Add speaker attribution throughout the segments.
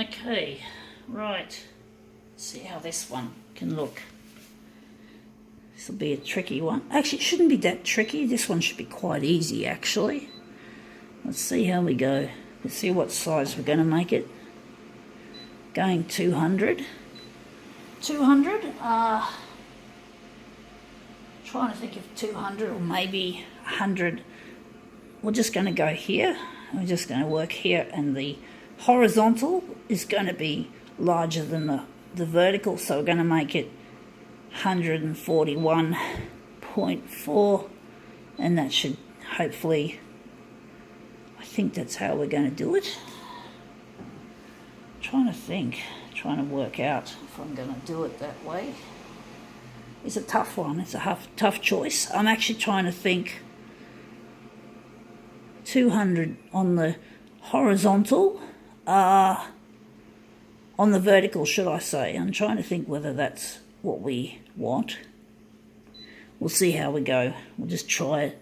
Speaker 1: Okay, right. Let's see how this one can look. This will be a tricky one. Actually, it shouldn't be that tricky. This one should be quite easy, actually. Let's see how we go. Let's see what size we're going to make it. Going 200. 200. Trying to think of 200 or maybe 100. We're just going to go here. We're just going to work here, and the horizontal is going to be larger than the vertical, so we're going to make it 141.4, and that should hopefully, I think that's how we're going to do it. Trying to work out if I'm going to do it that way. It's a tough one. It's a tough choice. I'm actually trying to think 200 on the horizontal, on the vertical, should I say. I'm trying to think whether that's what we want. We'll see how we go. We'll just try it.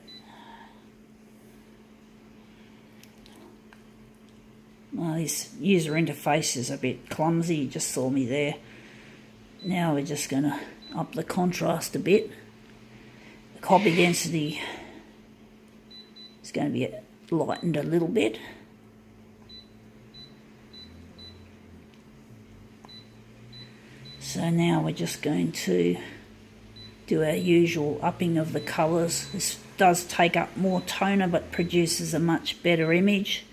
Speaker 1: Oh, this user interface is a bit clumsy. You just saw me there. Now we're just going to up the contrast a bit. The copy density is going to be lightened a little bit. So now we're just going to do our usual upping of the colours. This does take up more toner but produces a much better image.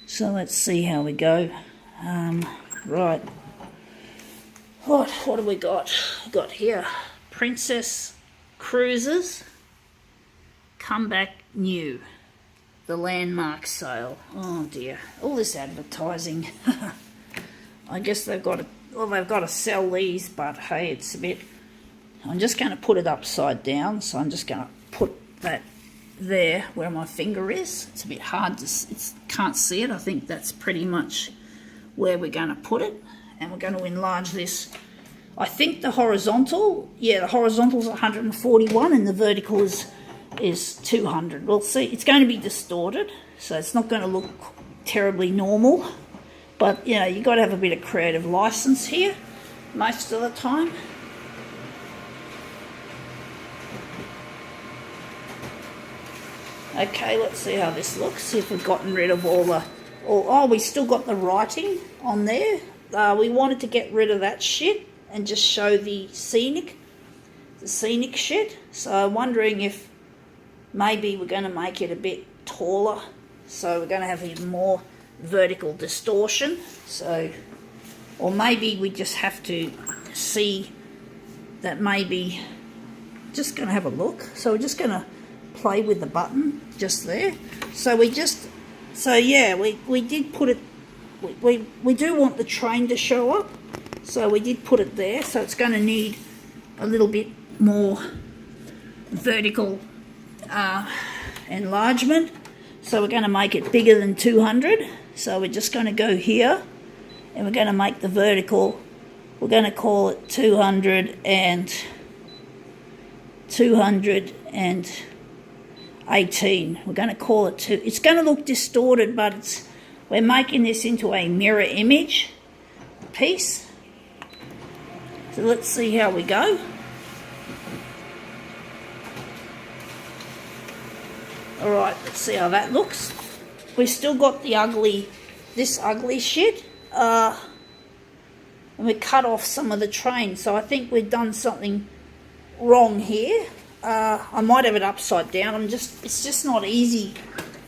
Speaker 1: So let's see how we go. Right. What have we got? We've got here Princess Cruises Come Back New. The landmark sale. Oh dear. All this advertising. I guess they've got to sell these, but hey, it's a bit. I'm just going to put it upside down, so I'm just going to put that there where my finger is. It's a bit hard to, can't see it. I think that's pretty much where we're going to put it, and we're going to enlarge this. I think the horizontal, the horizontal is 141 and the vertical is 200. We'll see. It's going to be distorted, so it's not going to look terribly normal, but you know, you've got to have a bit of creative license here most of the time. Okay, let's see how this looks. See if we've gotten rid of oh, we still got the writing on there. We wanted to get rid of that shit and just show the scenic shit. So I'm wondering if maybe we're going to make it a bit taller. So we're going to have even more vertical distortion. So, or maybe we just have to see that maybe, just going to have a look. So we're just going to play with the button just there. So we did put it, we do want the train to show up, so we did put it there. So it's going to need a little bit more vertical enlargement. So we're going to make it bigger than 200. So we're just going to go here and we're going to make the vertical, we're going to call it 218. We're going to call it it's going to look distorted, but we're making this into a mirror image piece. So let's see how we go. Alright, let's see how that looks. We've still got this ugly shit. And we cut off some of the train, so I think we've done something wrong here. I might have it upside down. It's just not easy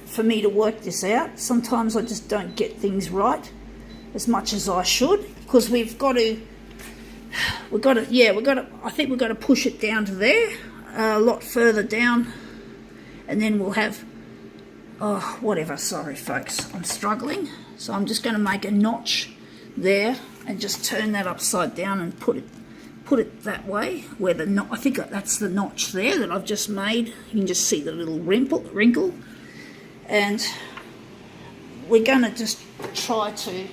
Speaker 1: for me to work this out. Sometimes I just don't get things right as much as I should, because I think we've got to push it down to there, a lot further down, and then we'll have, whatever, sorry folks, I'm struggling. So I'm just going to make a notch there and just turn that upside down and put it that way, where I think that's the notch there that I've just made. You can just see the little wrinkle, and we're going to just try to.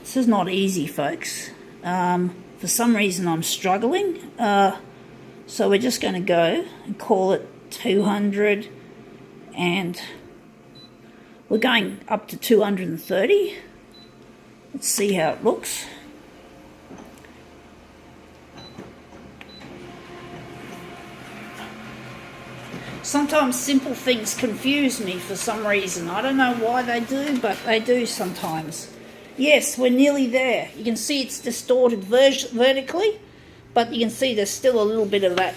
Speaker 1: This is not easy, folks. For some reason, I'm struggling. So we're just going to go and call it 200, and We're going up to 230. Let's see how it looks. Sometimes simple things confuse me for some reason. I don't know why they do, but they do sometimes. Yes, we're nearly there. You can see it's distorted vertically, but you can see there's still a little bit of that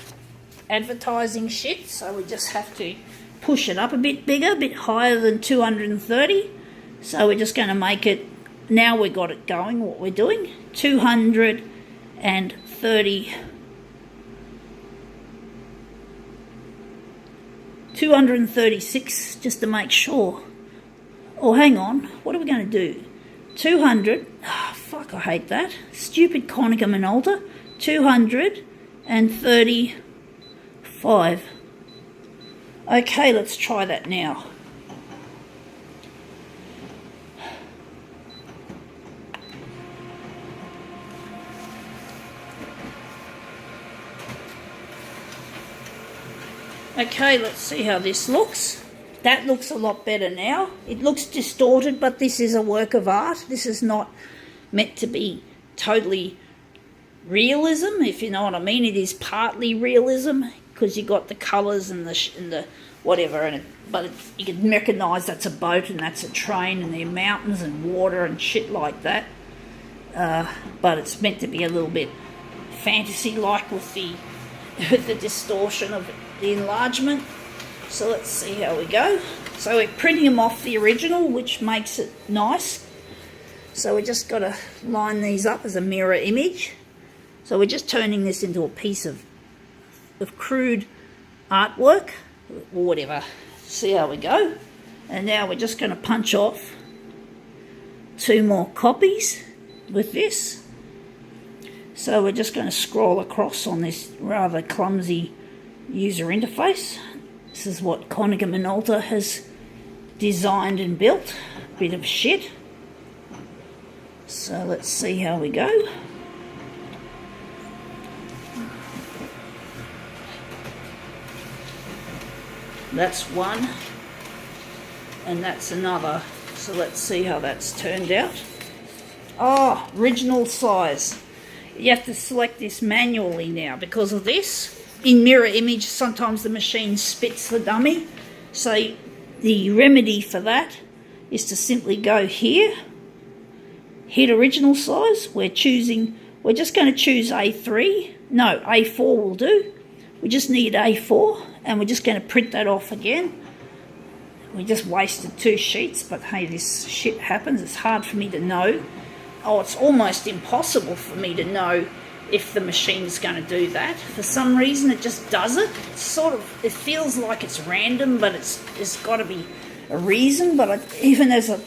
Speaker 1: advertising shit, so we just have to push it up a bit bigger, a bit higher than 230. So we're just going to make it, now we've got it going, what we're doing, 230. 236, just to make sure. Oh, hang on. What are we going to do? 200. Oh, fuck, I hate that. Stupid Konica Minolta. 235. Okay, let's try that now. Okay, let's see how this looks. That looks a lot better now. It looks distorted, but this is a work of art. This is not meant to be totally realism, if you know what I mean. It is partly realism because you got the colours and the whatever, but you can recognise that's a boat and that's a train and there are mountains and water and shit like that. But it's meant to be a little bit fantasy-like with the distortion of the enlargement. So let's see how we go. So we're printing them off the original, which makes it nice. So we just got to line these up as a mirror image. So we're just turning this into a piece of crude artwork or whatever. See how we go. And now we're just going to punch off 2 more copies with this. So we're just going to scroll across on this rather clumsy user interface. This is what Konica Minolta has designed and built. Bit of shit. So let's see how we go. That's one, and that's another. So let's see how that's turned out. Oh, original size. You have to select this manually now because of this. In mirror image, sometimes the machine spits the dummy. So the remedy for that is to simply go here, hit original size. We're just going to choose A3. No, A4 will do. We just need A4, and we're just going to print that off again. We just wasted 2 sheets, but hey, this shit happens. It's hard for me to know. Oh, it's almost impossible for me to know if the machine's going to do that. For some reason, it just does it. It's it feels like it's random, but it's got to be a reason. But even as a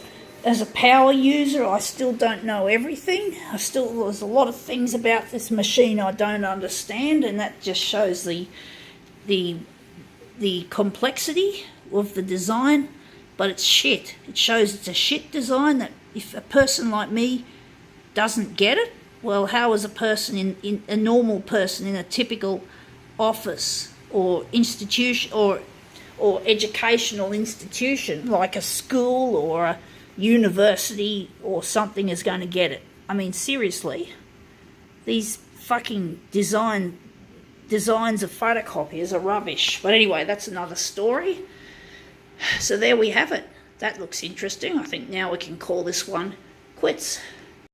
Speaker 1: power user, I still don't know everything. There's a lot of things about this machine I don't understand, and that just shows the complexity of the design. But it's shit. It shows it's a shit design that if a person like me doesn't get it, well, how is a person in a normal person in a typical office or institution or educational institution like a school or a university or something is going to get it? I mean, seriously, these fucking designs of photocopiers are rubbish. But anyway, that's another story. So there we have it. That looks interesting. I think now we can call this one quits.